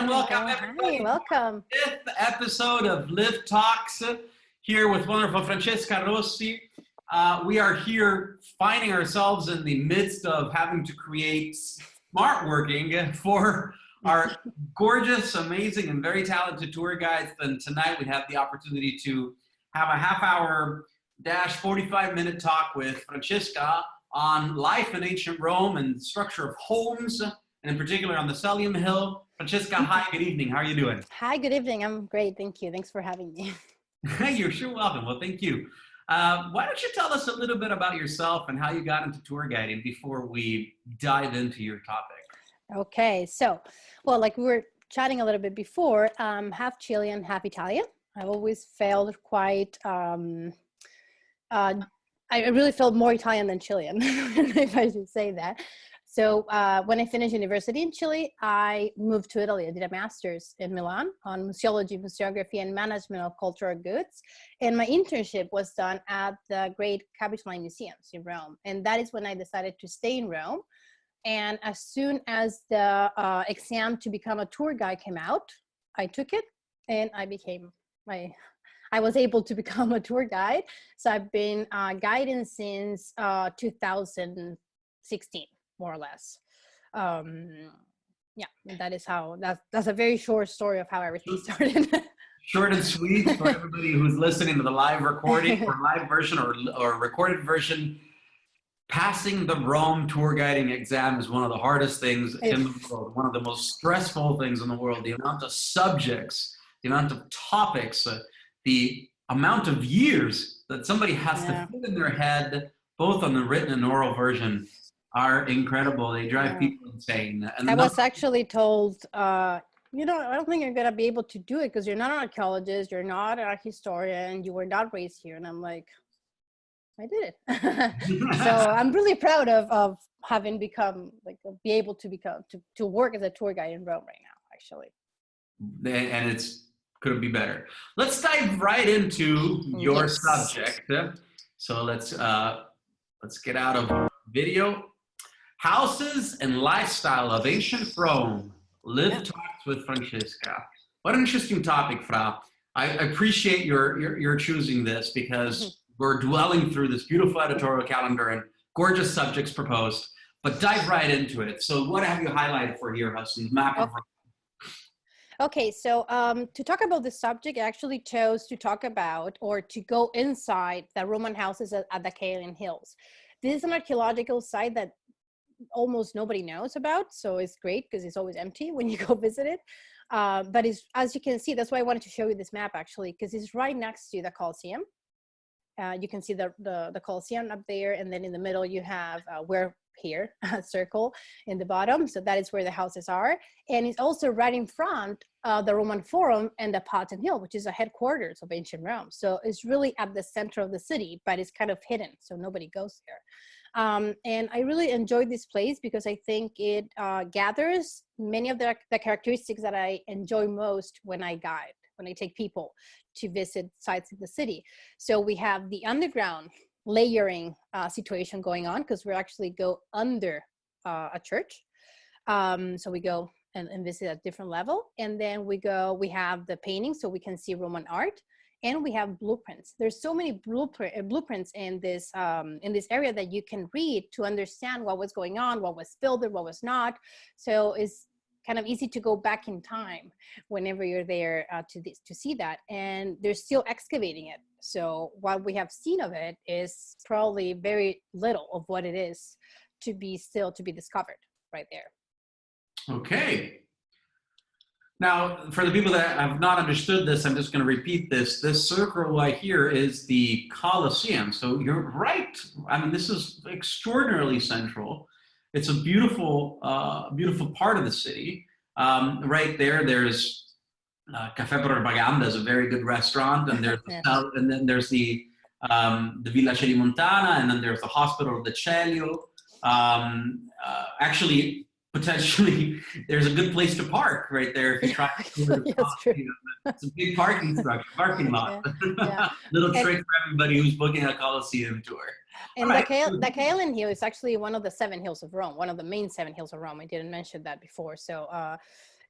and welcome everybody. Hi, welcome. Fifth episode of LivTalks here with wonderful Francesca Rossi. We are here finding ourselves in the midst of having to create smart working for our gorgeous, amazing, and very talented tour guides. And tonight we have the opportunity to have a half-hour 45-minute talk with Francesca on life in ancient Rome and structure of homes, and in particular on the Celium Hill. Francesca, hi, good evening. How are you doing? Hi, good evening. I'm great. Thank you. Thanks for having me. You're sure welcome. Well, thank you. Why don't you tell us a little bit about yourself and how you got into tour guiding before we dive into your topic? Okay, so, well, like we were chatting a little bit before, half Chilean, half Italian. I've always felt quite, I really felt more Italian than Chilean, if I should say that. So when I finished university in Chile, I moved to Italy. I did a master's in Milan on museology, museography, and management of cultural goods. And my internship was done at the great Capitoline Museums in Rome. And that is when I decided to stay in Rome. And as soon as the exam to become a tour guide came out, I took it and I was able to become a tour guide. So I've been guiding since 2016. More or less. Yeah, that is how, that's a very short story of how everything started. Short and sweet for everybody who's listening to the live recording or live version or recorded version. Passing the Rome tour guiding exam is one of the hardest things in the world, one of the most stressful things in the world. The amount of subjects, the amount of topics, the amount of years that somebody has to fit in their head, both on the written and oral version, are incredible. They drive people insane. And I was actually told, you know, I don't think you're going to be able to do it because you're not an archaeologist, you're not an art historian, you were not raised here. And I'm like, I did it. So I'm really proud of having become, like, be able to become, to work as a tour guide in Rome right now, actually. And it's couldn't be better. Let's dive right into your subject. So let's get out of video. Houses and lifestyle of ancient Rome. LivTalks with Francesca. What an interesting topic, Fra. I appreciate your choosing this because we're dwelling through this beautiful editorial calendar and gorgeous subjects proposed, but dive right into it. So what have you highlighted for here, Hudson? Map of Rome. Okay, so to talk about this subject, I actually chose to talk about or to go inside the Roman houses at the Caelian Hills. This is an archaeological site that almost nobody knows about, so it's great because it's always empty when you go visit it. But it's, as you can see, that's why I wanted to show you this map actually, because it's right next to the Colosseum. You can see the Colosseum up there, and then in the middle you have we're here, a circle in the bottom, so that is where the houses are. And it's also right in front of the Roman Forum and the Palatine Hill, which is the headquarters of ancient Rome. So it's really at the center of the city, but it's kind of hidden, so nobody goes there. And I really enjoyed this place because I think it gathers many of the characteristics that I enjoy most when I guide, when I take people to visit sites in the city. So we have the underground layering situation going on because we actually go under a church. So we go and visit at different level. And then we have the painting so we can see Roman art. And we have blueprints. There's so many blueprints in this area that you can read to understand what was going on, what was built, what was not. So it's kind of easy to go back in time whenever you're there to see that. And they're still excavating it. So what we have seen of it is probably very little of what it is to be discovered right there. Okay. Now, for the people that have not understood this, I'm just going to repeat this. This circle right here is the Colosseum. So you're right. I mean, this is extraordinarily central. It's a beautiful, beautiful part of the city. Right there, there's Café Propaganda is a very good restaurant, and there's and then there's the Villa Celimontana, and then there's the Hospital of the Celio. Actually, potentially, there's a good place to park right there if you try to. It's a big parking lot. Little trick for everybody who's booking a Colosseum tour. And the Caelian Hill is actually one of the 7 hills of Rome, one of the main 7 hills of Rome. I didn't mention that before. So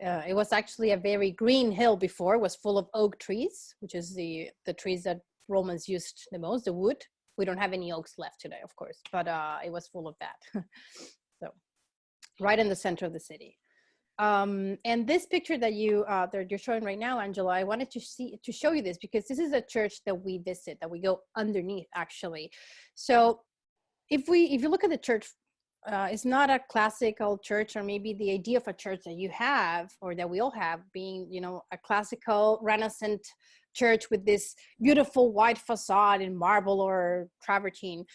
It was actually a very green hill before. It was full of oak trees, which is the trees that Romans used the most, the wood. We don't have any oaks left today, of course, but it was full of that. So right in the center of the city. And this picture that you're showing right now, Angela, I wanted to show you this because this is a church that we visit, that we go underneath actually. So if you look at the church, it's not a classical church, or maybe the idea of a church that you have, or that we all have, being, you know, a classical Renaissance church with this beautiful white facade in marble or travertine.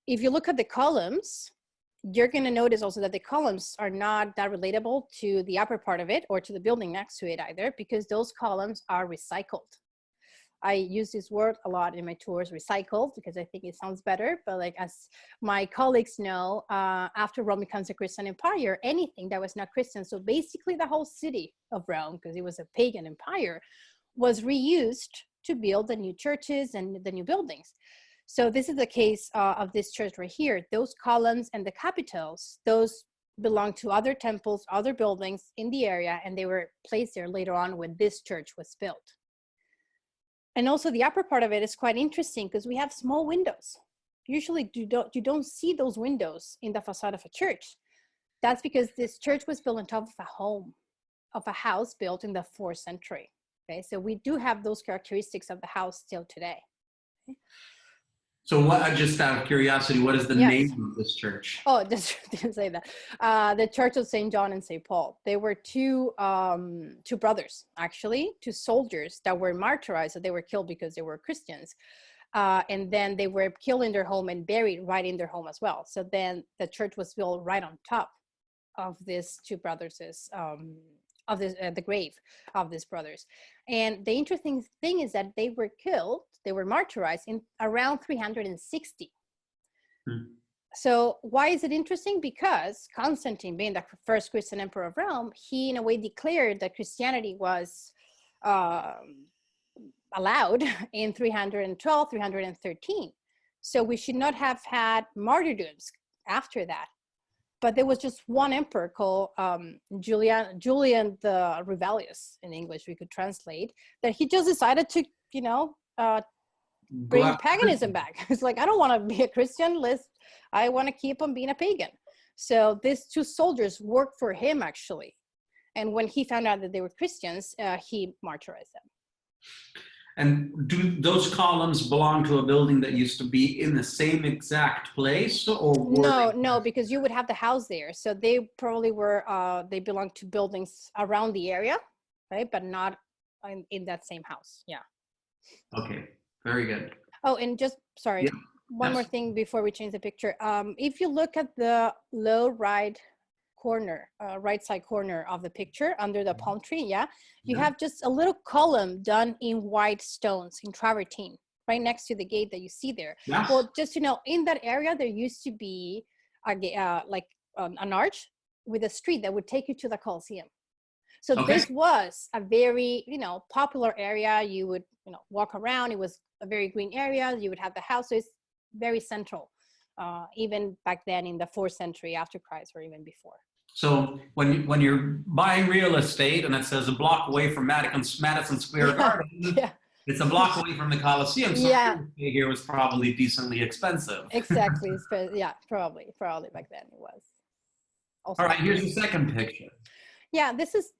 If you look at the columns, you're going to notice also that the columns are not that relatable to the upper part of it or to the building next to it either, because those columns are recycled. I use this word a lot in my tours, recycled, because I think it sounds better. But like, as my colleagues know, after Rome becomes a Christian empire, anything that was not Christian, so basically the whole city of Rome, because it was a pagan empire, was reused to build the new churches and the new buildings. So this is the case of this church right here. Those columns and the capitals, those belong to other temples, other buildings in the area, and they were placed there later on when this church was built. And also the upper part of it is quite interesting because we have small windows. Usually you don't see those windows in the facade of a church. That's because this church was built on top of a home, of a house built in the 4th century. Okay, so we do have those characteristics of the house still today. Okay. So what, just out of curiosity, what is the name of this church? Oh, just didn't say that. The Church of St. John and St. Paul. They were two brothers, actually, 2 soldiers that were martyrized. So they were killed because they were Christians. And then they were killed in their home and buried right in their home as well. So then the church was built right on top of these 2 brothers' the grave of these brothers. And the interesting thing is that they were killed, they were martyrized in around 360. So why is it interesting? Because Constantine, being the first Christian emperor of Rome, he in a way declared that Christianity was allowed in 312, 313. So we should not have had martyrdoms after that. But there was just one emperor called Julian the Rebellious, in English we could translate, that he just decided to, you know, bring paganism back. It's like, I don't want to be a Christian, I want to keep on being a pagan. So these 2 soldiers worked for him actually. And when he found out that they were Christians, he martyrized them. And do those columns belong to a building that used to be in the same exact place? Or no, because you would have the house there. So they probably were, they belonged to buildings around the area, right? But not in that same house, yeah. Okay, very good. Oh, and just, sorry, yeah. One more thing before we change the picture. If you look at the low right corner, right side corner of the picture under the palm tree, you have just a little column done in white stones, in travertine, right next to the gate that you see there. Yes. Well, just to know, in that area, there used to be an arch with a street that would take you to the Colosseum. So this was a very, you know, popular area. You would, you know, walk around. It was a very green area. You would have the houses, very central, even back then in the 4th century after Christ, or even before. So when you're buying real estate and it says a block away from Madison Square Garden, it's a block away from the Colosseum. So here was probably decently expensive. Exactly. Yeah, probably back then it was. Also, all right, here's the second picture. Yeah, this is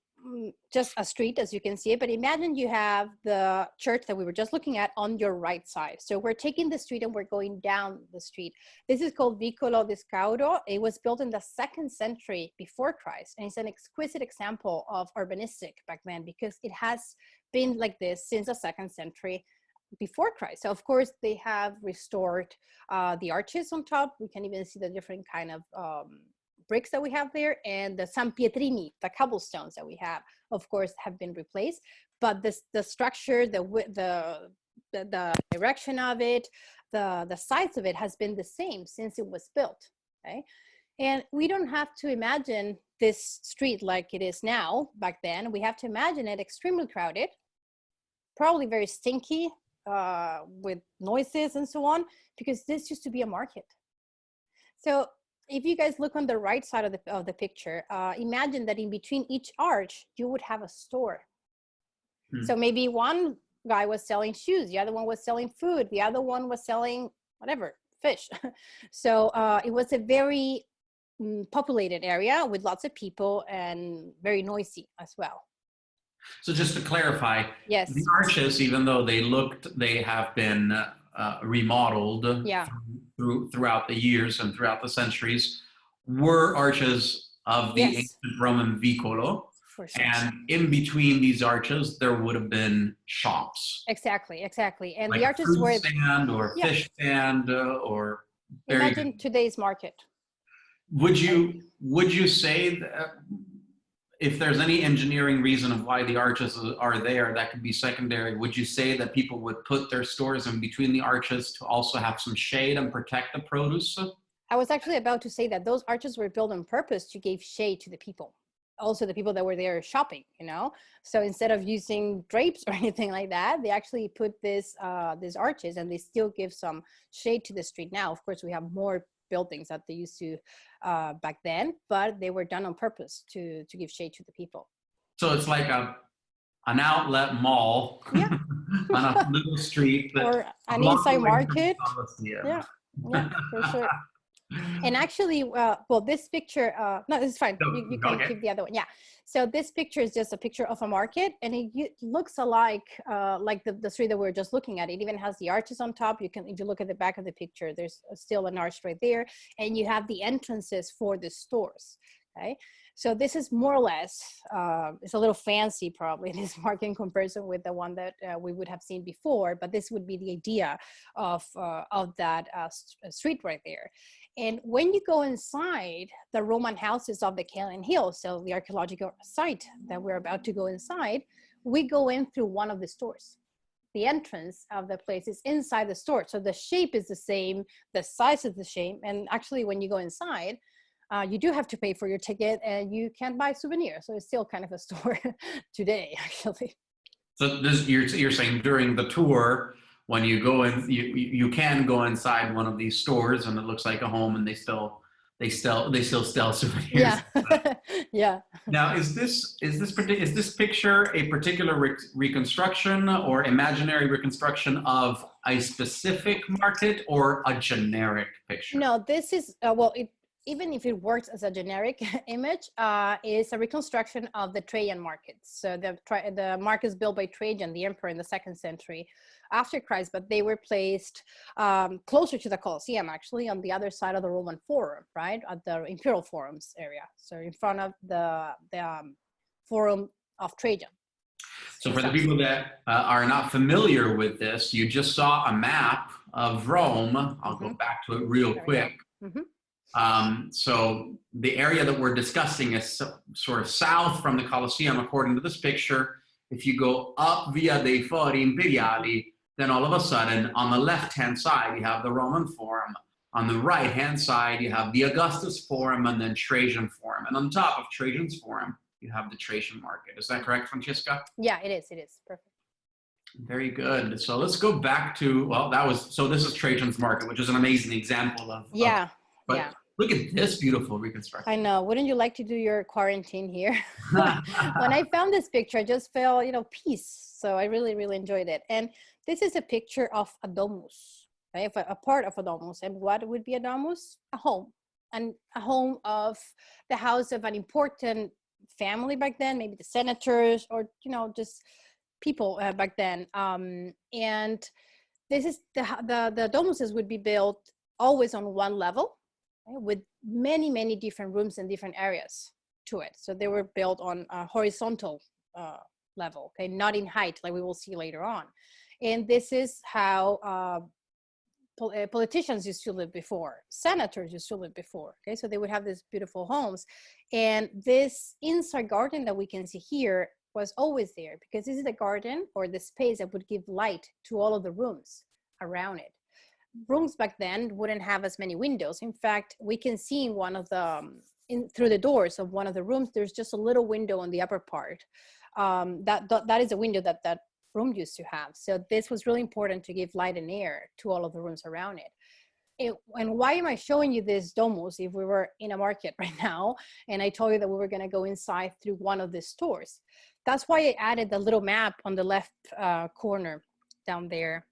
just a street as you can see it, but imagine you have the church that we were just looking at on your right side. So we're taking the street and we're going down the street. This is called Vicolo di Scauro. It was built in the 2nd century before Christ, and it's an exquisite example of urbanistic back then because it has been like this since the 2nd century before Christ. So of course they have restored the arches on top. We can even see the different kind of bricks that we have there, and the San Pietrini, the cobblestones that we have, of course, have been replaced. But the structure, the direction of it, the size of it has been the same since it was built. Okay, and we don't have to imagine this street like it is now. Back then, we have to imagine it extremely crowded, probably very stinky, with noises and so on, because this used to be a market. So if you guys look on the right side of the picture, imagine that in between each arch, you would have a store. So maybe one guy was selling shoes, the other one was selling food, the other one was selling whatever, fish. So it was a very populated area with lots of people and very noisy as well. So just to clarify, yes, the arches, even though they have been remodeled throughout the years and throughout the centuries, were arches of the ancient Roman vicolo. For sure. And in between these arches, there would have been shops. Exactly. And like the arches were stand or fish stand or imagine today's market. Would you say that if there's any engineering reason of why the arches are there, that could be secondary, would you say that people would put their stores in between the arches to also have some shade and protect the produce? I was actually about to say that those arches were built on purpose to give shade to the people. Also the people that were there shopping, you know? So instead of using drapes or anything like that, they actually put these arches, and they still give some shade to the street now. Of course, we have more buildings that they used to back then, but they were done on purpose to give shade to the people. So it's like an outlet mall on a little street. Or an inside market. Yeah, for sure. And actually, well, this picture, no, it's fine. You can keep the other one. Yeah. So this picture is just a picture of a market, and it looks alike, like the street that we were just looking at. It even has the arches on top. You can, if you look at the back of the picture, there's still an arch right there, and you have the entrances for the stores. Okay. So this is more or less, it's a little fancy probably, this market in comparison with the one that we would have seen before, but this would be the idea of that street right there. And when you go inside the Roman houses of the Caelian Hills, so the archaeological site that we're about to go inside, we go in through one of the stores. The entrance of the place is inside the store. So the shape is the same, the size is the same. And actually when you go inside, you do have to pay for your ticket, and you can't buy souvenirs. So it's still kind of a store today, actually. So this, you're saying during the tour, when you go in, you can go inside one of these stores, and it looks like a home, and they still sell souvenirs. Yeah, yeah. Now, is this picture a particular reconstruction or imaginary reconstruction of a specific market, or a generic picture? No, this is well, even if it works as a generic image, it's a reconstruction of the Trajan markets. So the markets built by Trajan, the emperor in the 2nd century after Christ, but they were placed closer to the Colosseum, actually, on the other side of the Roman Forum, right, at the Imperial Forums area. So in front of the Forum of Trajan. So for the people that are not familiar with this, you just saw a map of Rome. I'll go back to it real quick. So the area that we're discussing is sort of south from the Colosseum, according to this picture. If you go up Via dei Fori Imperiali, then all of a sudden, on the left-hand side, you have the Roman Forum. On the right-hand side, you have the Augustus Forum, and then Trajan Forum. And on top of Trajan's Forum, you have the Trajan Market. Is that correct, Francesca? Yeah, it is. It is. Perfect. Very good. So let's go back to, well, so this is Trajan's Market, which is an amazing example of. Yeah. But look at this beautiful reconstruction. I know. Wouldn't you like to do your quarantine here? When I found this picture, I just felt, peace. So I really, really enjoyed it. And this is a picture of a domus, right? A part of a domus. And what would be a domus? A home. And a home of the house of an important family back then, maybe the senators, or, just people back then. And this is the domuses would be built always on one level, with many, many different rooms and different areas to it. So they were built on a horizontal level, okay, not in height like we will see later on. And this is how politicians used to live before, senators used to live before, okay? So they would have these beautiful homes. And this inside garden that we can see here was always there, because this is the garden, or the space that would give light to all of the rooms around it. Rooms back then wouldn't have as many windows. In fact, we can see in one of the through the doors of one of the rooms, there's just a little window on the upper part. That is a window that room used to have. So this was really important to give light and air to all of the rooms around it. And why am I showing you this domus if we were in a market right now and I told you that we were going to go inside through one of the stores? That's why I added the little map on the left corner down there.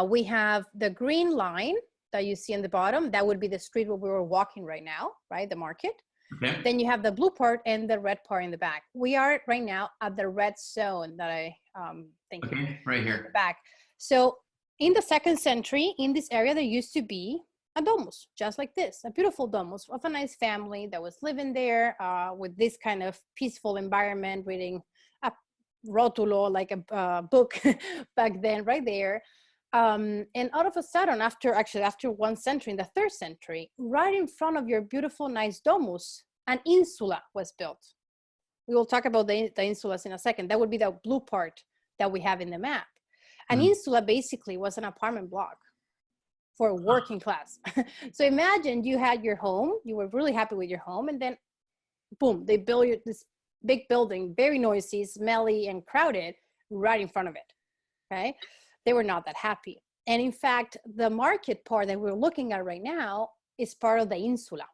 We have the green line that you see in the bottom. That would be the street where we were walking right now, right? The market. Okay. Then you have the blue part and the red part in the back. We are right now at the red zone that I think. Okay, right here. The back. So in the 2nd century, in this area, there used to be a domus, just like this, a beautiful domus of a nice family that was living there with this kind of peaceful environment, reading a rotulo, like a book back then, right there. And all of a sudden, after 1 century, in the 3rd century, right in front of your beautiful, nice domus, an insula was built. We will talk about the insulas in a second. That would be the blue part that we have in the map. An insula basically was an apartment block for working class. So imagine you had your home, you were really happy with your home, and then boom, they built this big building, very noisy, smelly, and crowded right in front of it, okay? They were not that happy. And in fact, the market part that we're looking at right now is part of the insula.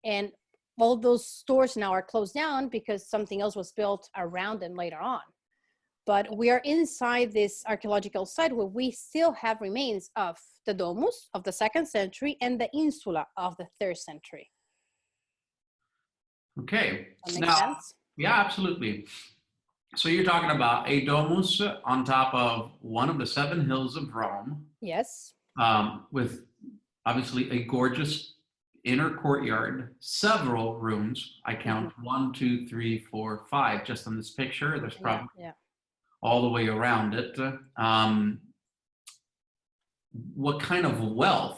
And all those stores now are closed down because something else was built around them later on. But we are inside this archaeological site where we still have remains of the domus of the 2nd century and the insula of the 3rd century. Okay. That makes sense? Yeah, absolutely. So you're talking about a domus on top of one of the 7 hills of Rome. Yes. With obviously a gorgeous inner courtyard, several rooms. I count 1, 2, 3, 4, 5 just on this picture. There's probably all the way around it. What kind of wealth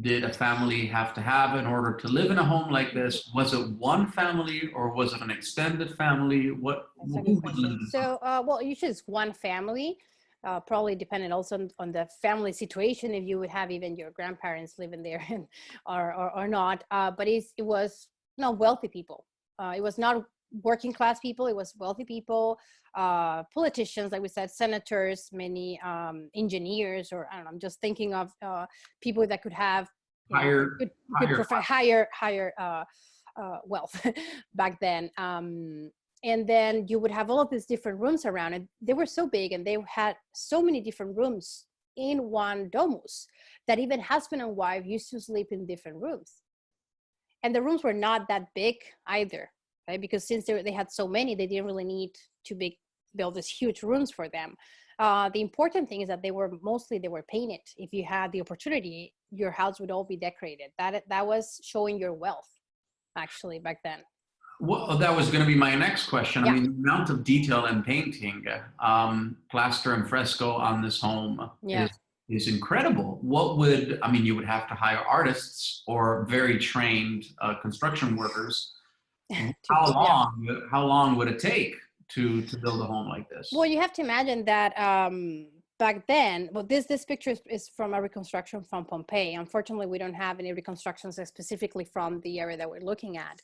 did a family have to have in order to live in a home like this? Was it one family or was it an extended family? That's a good question. So, well, usually it's one family, probably dependent also on the family situation, if you would have even your grandparents living there or not. But it was not wealthy people. It was not working class people. It was wealthy people, politicians, like we said, senators, many engineers, or I don't know, I'm just thinking of people that could have higher wealth back then. And then you would have all of these different rooms around it. They were so big and they had so many different rooms in one domus that even husband and wife used to sleep in different rooms. And the rooms were not that big either, right? Because since they had so many, they didn't really need to build these huge rooms for them. The important thing is that they were painted. If you had the opportunity, your house would all be decorated. That was showing your wealth, actually, back then. Well, that was going to be my next question. I mean, the amount of detail and painting, plaster and fresco on this home is incredible. You would have to hire artists or very trained construction workers. How long would it take to build a home like this? Well, you have to imagine that back then, well, this picture is from a reconstruction from Pompeii. Unfortunately, we don't have any reconstructions specifically from the area that we're looking at.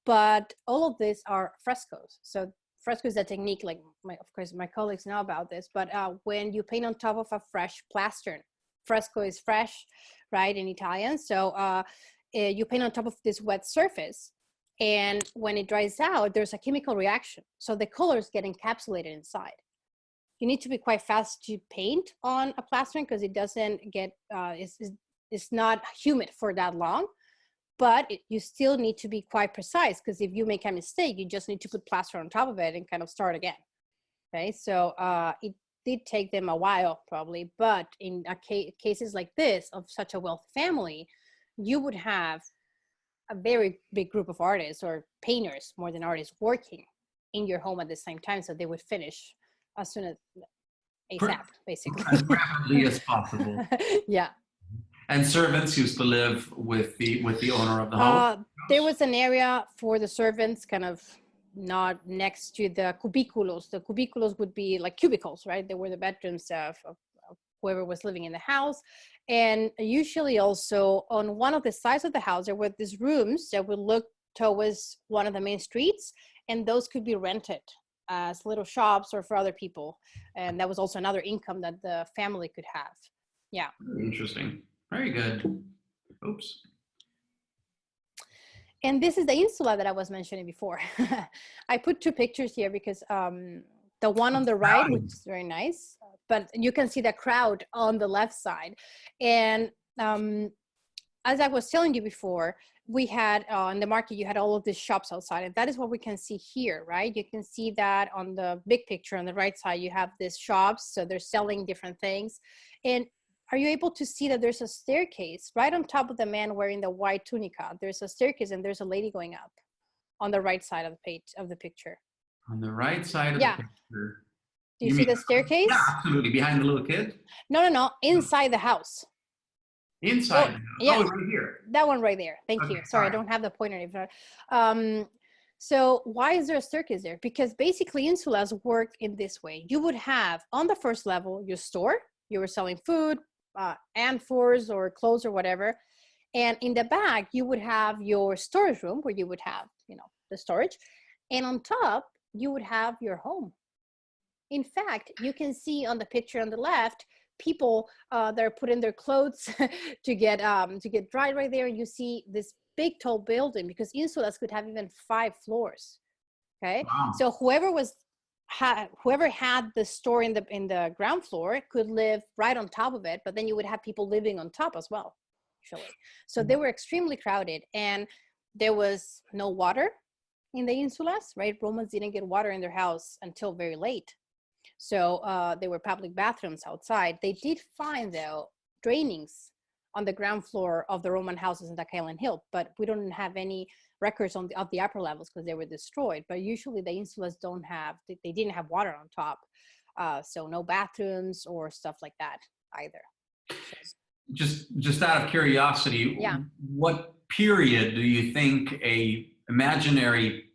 But all of these are frescoes. So fresco is a technique, like of course my colleagues know about this, but when you paint on top of a fresh plaster, fresco is fresh, right, in Italian. So you paint on top of this wet surface. And when it dries out, there's a chemical reaction. So the colors get encapsulated inside. You need to be quite fast to paint on a plastering because it doesn't get, it's not humid for that long, but you still need to be quite precise because if you make a mistake, you just need to put plaster on top of it and kind of start again. Okay, so it did take them a while probably, but in cases like this of such a wealthy family, you would have a very big group of artists or painters, more than artists, working in your home at the same time, so they would finish as soon as ASAP, basically. As rapidly as possible. Yeah. And servants used to live with the owner of the home? There was an area for the servants, kind of not next to the cubiculos. The cubiculos would be like cubicles, right? They were the bedrooms of whoever was living in the house. And usually also on one of the sides of the house, there were these rooms that would look towards one of the main streets, and those could be rented as little shops or for other people. And that was also another income that the family could have. Yeah. Very interesting. Very good. Oops. And this is the insula that I was mentioning before. I put two pictures here because the one on the right, which is very nice, but you can see the crowd on the left side. And as I was telling you before, we had in the market, you had all of these shops outside, and that is what we can see here, right? You can see that on the big picture on the right side, you have these shops, so they're selling different things. And are you able to see that there's a staircase right on top of the man wearing the white tunica? There's a staircase and there's a lady going up on the right side of the page of the picture. On the right side of the picture. Do you see the staircase? Yeah, absolutely. Behind the little kid? No. Inside the house. Inside the house. Yeah. Oh, right here. That one right there. Thank you. Sorry, I don't have the pointer anymore. So why is there a staircase there? Because basically insulas work in this way. You would have on the first level your store. You were selling food, amphors or clothes or whatever. And in the back, you would have your storage room where you would have, the storage. And on top, you would have your home. In fact, you can see on the picture on the left, people that are putting their clothes to get dried right there. You see this big tall building because insulas could have even 5 floors. Okay, wow. So whoever had the store in the ground floor could live right on top of it, but then you would have people living on top as well, actually. So they were extremely crowded, and there was no water in the insulas, right? Romans didn't get water in their house until very late. So there were public bathrooms outside. They did find, though, drainings on the ground floor of the Roman houses in the Caroline Hill, but we don't have any records of the upper levels because they were destroyed. But usually the insulas they didn't have water on top. So no bathrooms or stuff like that either. Just out of curiosity, yeah. What period do you think a imaginary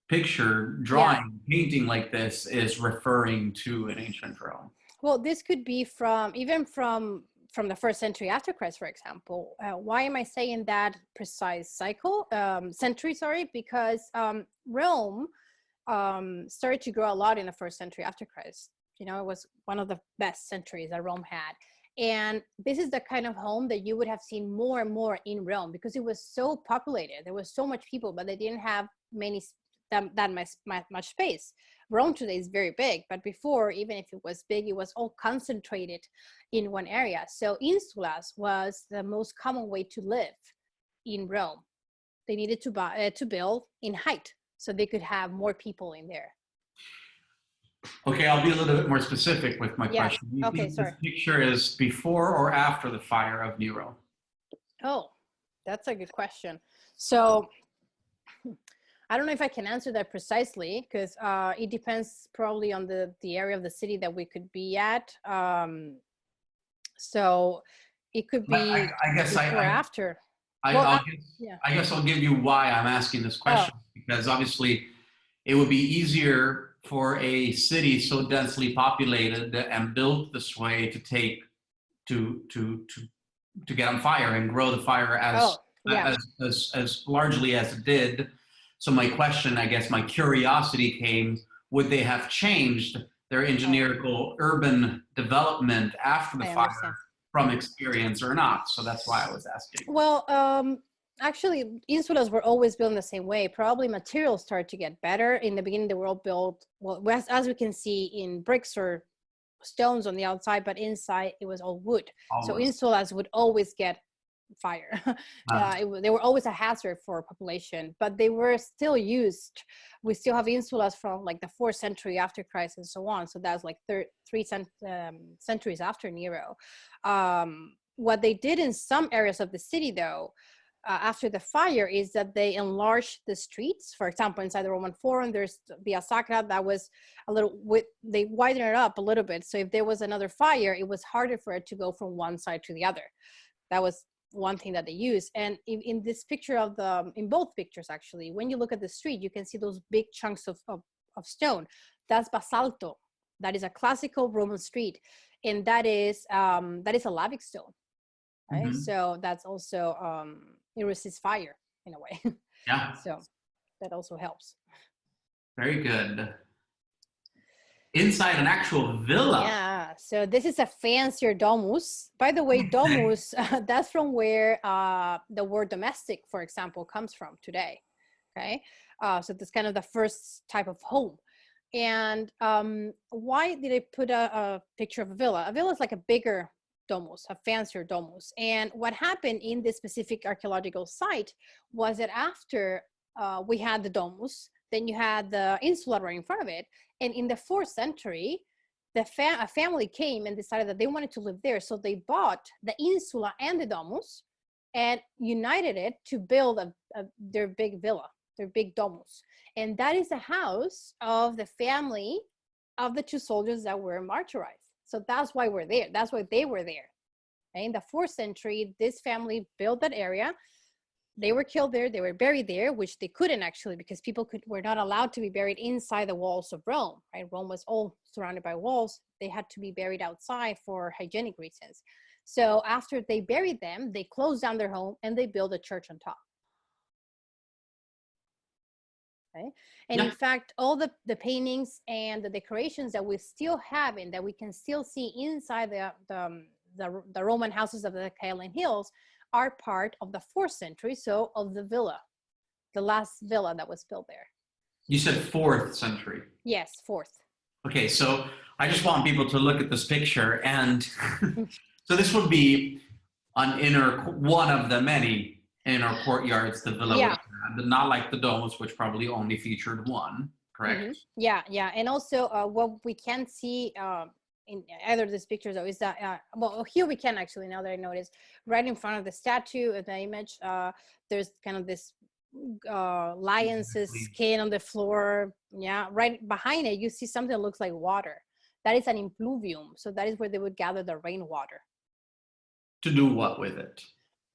picture, drawing, painting like this is referring to in ancient Rome? Well, this could be from the 1st century after Christ, for example. Why am I saying that precise century? Sorry, because Rome started to grow a lot in the 1st century after Christ. It was one of the best centuries that Rome had. And this is the kind of home that you would have seen more and more in Rome because it was so populated. There was so much people, but they didn't have that much space. Rome today is very big, but before, even if it was big, it was all concentrated in one area. So insulas was the most common way to live in Rome. They needed to build in height so they could have more people in there. Okay, I'll be a little bit more specific with my question. Do you think sorry. This picture is before or after the fire of Nero? Oh, that's a good question. So I don't know if I can answer that precisely because it depends probably on the area of the city that we could be at. So it could be I guess before or after. I guess I'll give you why I'm asking this question, because obviously it would be easier for a city so densely populated and built this way to get on fire and grow the fire as largely as it did. So my question, I guess my curiosity came, would they have changed their engineerical urban development after the fire from experience or not? So that's why I was asking. Well, actually, insulas were always built in the same way. Probably materials started to get better. In the beginning, they were all built, well, as we can see, in bricks or stones on the outside, but inside it was all wood. So insulas would always get fire. They were always a hazard for population, but they were still used. We still have insulas from like the 4th century after Christ and so on. So that's like 3 centuries after Nero. What they did in some areas of the city, though, after the fire, is that they enlarged the streets. For example, inside the Roman Forum, there's Via Sacra that was they widened it up a little bit. So if there was another fire, it was harder for it to go from one side to the other. That was one thing that they use. And in this picture in both pictures, actually, when you look at the street, you can see those big chunks of stone. That's basalto. That is a classical Roman street. And that is a lavic stone. Right? Mm-hmm. So that's also, it resists fire in a way. Yeah. So that also helps. Very good. Inside an actual villa. Yeah, so this is a fancier domus. By the way, domus, that's from where the word domestic, for example, comes from today. Okay, so that's kind of the first type of home. And why did I put a picture of a villa? A villa is like a bigger domus, a fancier domus. And what happened in this specific archaeological site was that after we had the domus, then you had the insula right in front of it. And in the 4th century, a family came and decided that they wanted to live there. So they bought the insula and the domus and united it to build their big villa, their big domus. And that is the house of the family of the 2 soldiers that were martyrized. So that's why we're there. That's why they were there. Okay? In the 4th century, this family built that area. They were killed there, they were buried there, which they couldn't actually, because people were not allowed to be buried inside the walls of Rome, right? Rome was all surrounded by walls. They had to be buried outside for hygienic reasons. So after they buried them, they closed down their home and they built a church on top. Okay? And in fact, all the paintings and the decorations that we still have and that we can still see inside the Roman houses of the Caelian Hills are part of the 4th century, so of the villa, the last villa that was built there. You said 4th century. Yes, 4th. Okay, so I just want people to look at this picture, and so this would be one of the many inner courtyards the villa would have, but not like the domus, which probably only featured one, correct? Yeah, and also what we can see in either of these pictures, though, is that, well, here we can actually, now that I noticed, right in front of the statue of the image, there's kind of this lion's skin on the floor. Yeah, right behind it, you see something that looks like water. That is an impluvium. So that is where they would gather the rainwater. To do what with it?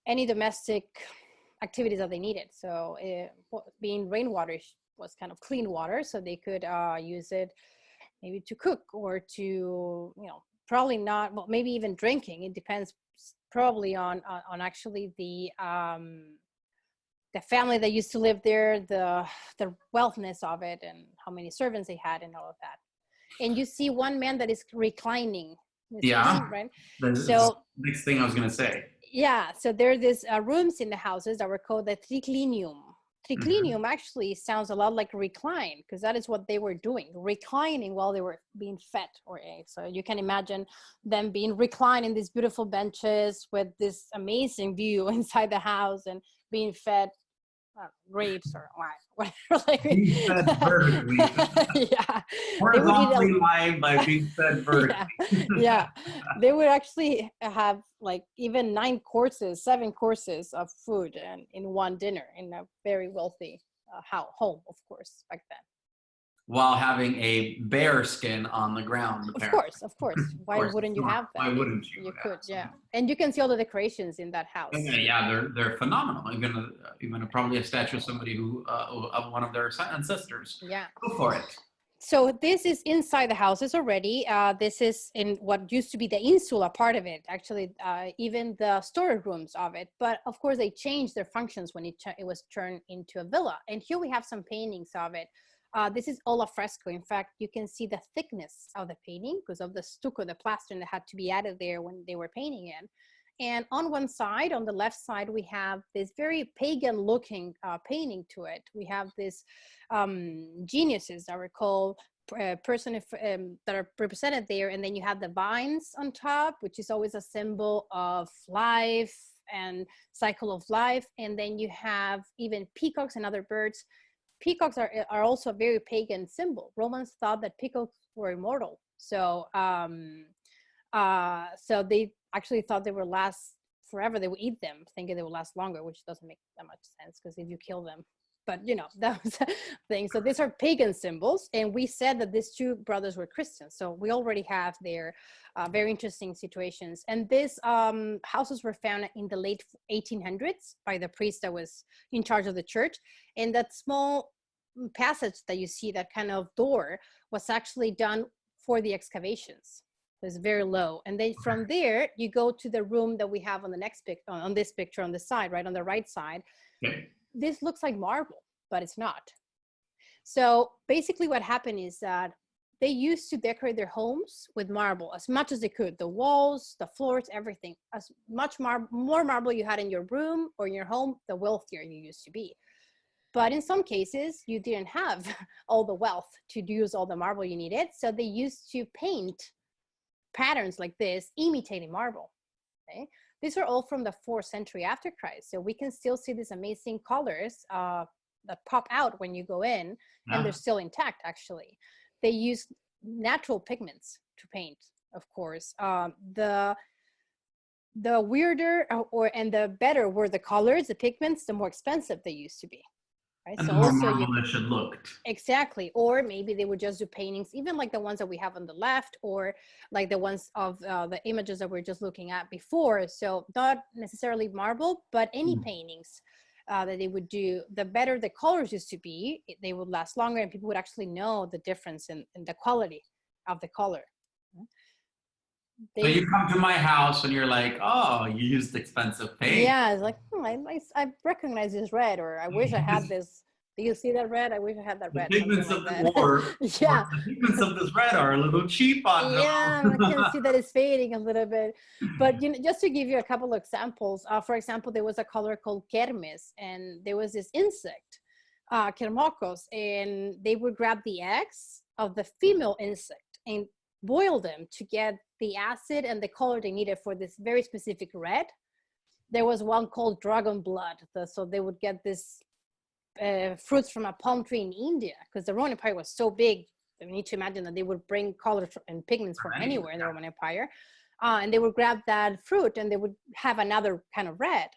Any domestic activities that they needed. So being rainwater was kind of clean water, so they could use it maybe to cook or to, probably not, well, maybe even drinking. It depends probably on actually the family that used to live there, the wealthness of it, and how many servants they had, and all of that. And you see one man that is reclining. Right. So next thing I was going to say. Yeah. So there are these rooms in the houses that were called the triclinium. Triclinium actually sounds a lot like recline, because that is what they were doing, reclining while they were being fed or ate. So you can imagine them being reclined in these beautiful benches with this amazing view inside the house and being fed grapes or whatever. Like, being fed vertically. Yeah. Horizontally lying by being fed vertically. Yeah. They would actually have like even 7 courses of food and in one dinner in a very wealthy home, of course, back then. While having a bear skin on the ground. Apparently. Of course. Why wouldn't you have that? Why wouldn't you? You could, yeah. And you can see all the decorations in that house. Yeah, they're phenomenal. Even probably a statue of somebody of one of their ancestors. Yeah. Go for it. So this is inside the houses already. This is in what used to be the insula part of it, actually, even the storage rooms of it. But of course, they changed their functions when it was turned into a villa. And here we have some paintings of it. This is all a fresco. In fact, you can see the thickness of the painting because of the stucco, the plaster that had to be added there when they were painting it. And on one side, on the left side, we have this very pagan looking painting to it. We have these geniuses that were called that are represented there. And then you have the vines on top, which is always a symbol of life and cycle of life. And then you have even peacocks and other birds. Peacocks are also a very pagan symbol. Romans thought that peacocks were immortal. So so they actually thought they would last forever. They would eat them, thinking they would last longer, which doesn't make that much sense because if you kill them, but that was a thing. So these are pagan symbols. And we said that these 2 brothers were Christians. So we already have their very interesting situations. And these houses were found in the late 1800s by the priest that was in charge of the church. And that small passage that you see, that kind of door, was actually done for the excavations. It was very low. And then from there, you go to the room that we have on the next on this picture on the side, right on the right side. Okay. This looks like marble, but it's not. So basically what happened is that they used to decorate their homes with marble as much as they could. The walls, the floors, everything. As much more marble you had in your room or in your home, the wealthier you used to be. But in some cases, you didn't have all the wealth to use all the marble you needed. So they used to paint patterns like this, imitating marble. Okay? These are all from the 4th century after Christ. So we can still see these amazing colors that pop out when you go in, and they're still intact, actually. They use natural pigments to paint, of course. The weirder and the better were the colors, the pigments, the more expensive they used to be. Right? And so the more also marvelous it looked. Exactly. Or maybe they would just do paintings, even like the ones that we have on the left, or like the ones of the images that we're just looking at before. So not necessarily marble, but any paintings that they would do, the better the colors used to be, they would last longer, and people would actually know the difference in the quality of the color. So you come to my house and you're like, oh, you used expensive paint. Yeah, it's like, I recognize this red, or I wish I had this. Do you see that red? I wish I had that red. The pigments like of the war, yeah. the pigments of this red are a little cheap on Yeah, I can see that it's fading a little bit. But just to give you a couple of examples, for example, there was a color called kermes, and there was this insect, kermokos, and they would grab the eggs of the female insect and boil them to get the acid and the color they needed for this very specific red. There was one called dragon blood. So they would get this fruits from a palm tree in India, because the Roman Empire was so big. You need to imagine that they would bring colors and pigments from anywhere in the Roman Empire. And they would grab that fruit and they would have another kind of red.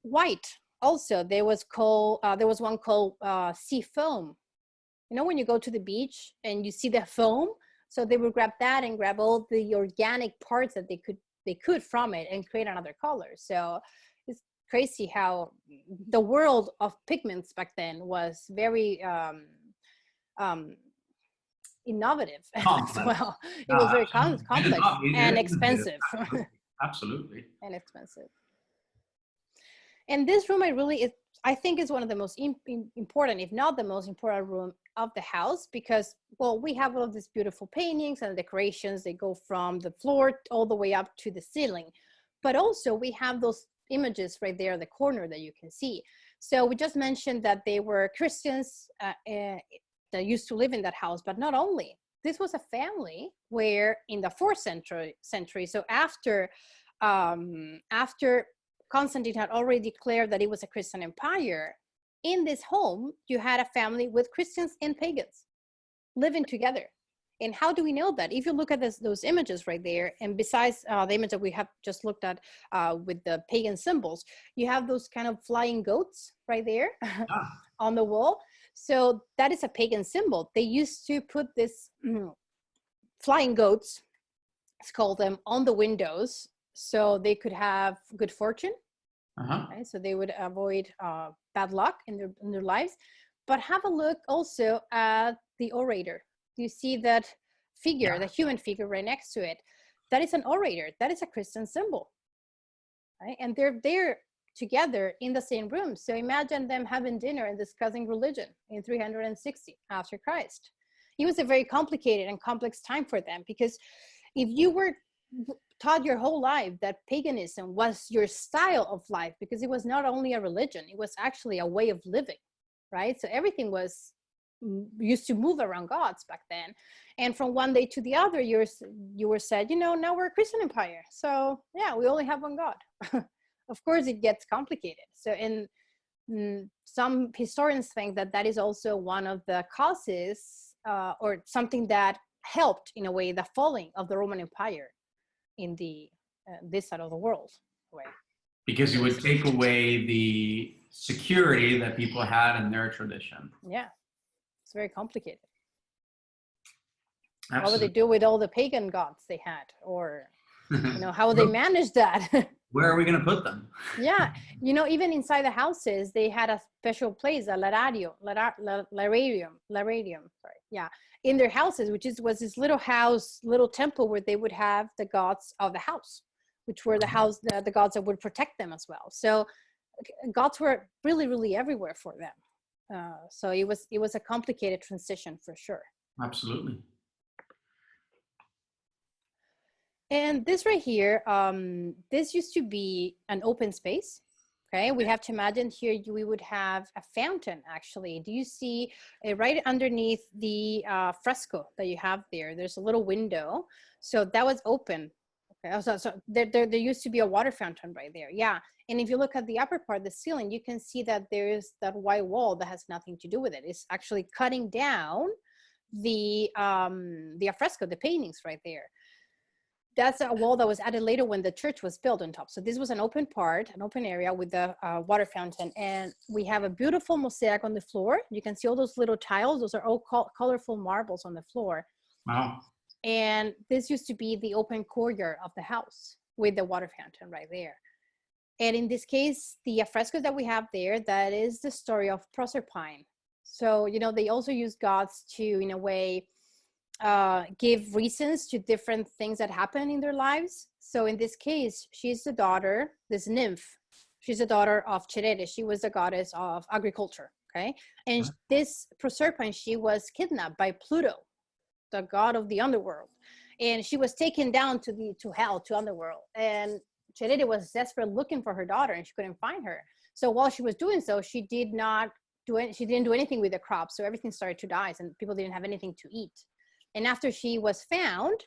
White also, there was one called sea foam. You know, when you go to the beach and you see the foam, so they would grab that and grab all the organic parts that they could from it and create another color. So it's crazy how the world of pigments back then was very innovative as well. It was very complex and expensive. Absolutely. And expensive. And this room, I think is one of the most important, if not the most important room of the house, because, well, we have all of these beautiful paintings and decorations. They go from the floor all the way up to the ceiling. But also we have those images right there in the corner that you can see. So we just mentioned that they were Christians that used to live in that house, but not only. This was a family where in the 4th century, so after Constantine had already declared that it was a Christian empire, in this home, you had a family with Christians and pagans living together. And how do we know that? If you look at those images right there, and besides the image that we have just looked at with the pagan symbols, you have those kind of flying goats right there on the wall. So that is a pagan symbol. They used to put this flying goats, let's call them, on the windows so they could have good fortune. Right? So they would avoid bad luck in their lives. But have a look also at the orator. You see that figure, the human figure right next to it. That is an orator. That is a Christian symbol. Right? And they're there together in the same room. So imagine them having dinner and discussing religion in 360 after Christ. It was a very complicated and complex time for them, because if you were taught your whole life that paganism was your style of life, because it was not only a religion, it was actually a way of living, right? So everything was used to move around gods back then. And from one day to the other, you were said, now we're a Christian empire. So yeah, we only have one God. Of course, it gets complicated. So some historians think that is also one of the causes or something that helped, in a way, the falling of the Roman Empire in this side of the world. Because you would take away the security that people had in their tradition. Yeah, it's very complicated. Absolutely. What would they do with all the pagan gods they had? Or, how would they manage that? Where are we going to put them? Yeah, even inside the houses, they had a special place, a lararium, sorry. Yeah, in their houses, was this little temple where they would have the gods of the house, which were the gods that would protect them as well. So gods were really, really everywhere for them. So it was a complicated transition for sure. Absolutely. And this right here, this used to be an open space. Okay, we have to imagine here we would have a fountain actually. Do you see right underneath the fresco that you have there? There's a little window. So that was open. Okay, so there used to be a water fountain right there. Yeah, and if you look at the upper part, the ceiling, you can see that there's that white wall that has nothing to do with it. It's actually cutting down the fresco, the paintings right there. That's a wall that was added later when the church was built on top. So this was an open part, an open area with the water fountain. And we have a beautiful mosaic on the floor. You can see all those little tiles. Those are all colorful marbles on the floor. Wow. And this used to be the open courtyard of the house with the water fountain right there. And in this case, the frescoes that we have there, that is the story of Proserpine. So, you know, they also use gods to, in a way, give reasons to different things that happen in their lives. So in this case, she's the daughter, this nymph, she's the daughter of Cerere. She was the goddess of agriculture, okay? And this Proserpine, she was kidnapped by Pluto, the god of the underworld. And she was taken down to hell, to underworld. And Cerere was desperate looking for her daughter and she couldn't find her. So while she was doing so, she didn't do anything with the crops. So everything started to die and people didn't have anything to eat. And after she was found,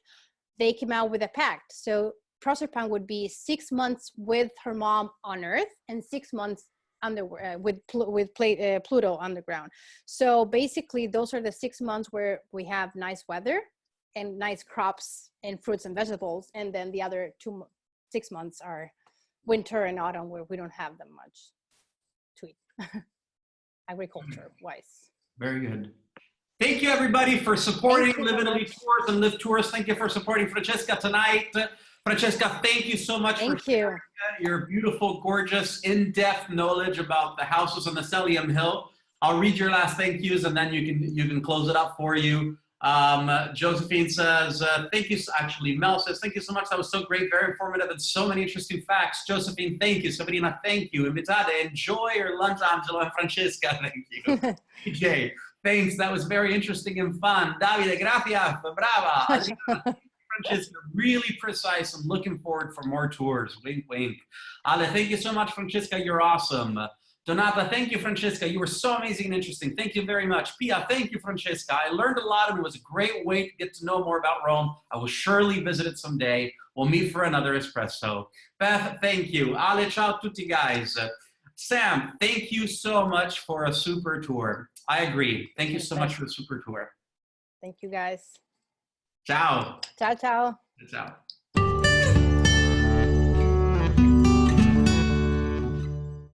they came out with a pact. So Proserpine would be 6 months with her mom on Earth and 6 months with Pluto underground. So basically, those are the 6 months where we have nice weather and nice crops and fruits and vegetables. And then the other 6 months are winter and autumn where we don't have them much to eat, agriculture-wise. Very good. Thank you, everybody, for supporting Live Italy Tours and LivTours. Thank you for supporting Francesca tonight. Francesca, thank you so much for sharing your beautiful, gorgeous, in-depth knowledge about the houses on the Celium Hill. I'll read your last thank yous, and then you can close it up for you. Josephine says, thank you. Actually, Mel says, thank you so much. That was so great, very informative, and so many interesting facts. Josephine, thank you. Sabrina, thank you. Invitate, enjoy your lunch, Angelo and Francesca. Thank you. DJ, thanks. That was very interesting and fun. Davide, gracias. Brava. Francesca, really precise. I'm looking forward for more tours. Wink, wink. Ale, thank you so much, Francesca. You're awesome. Donata, thank you, Francesca. You were so amazing and interesting. Thank you very much. Pia, thank you, Francesca. I learned a lot and it was a great way to get to know more about Rome. I will surely visit it someday. We'll meet for another espresso. Beth, thank you. Ale, ciao tutti, guys. Sam, thank you so much for a super tour. I agree. Thank you so much for the super tour. Thank you, guys. Ciao. Ciao, ciao. Ciao.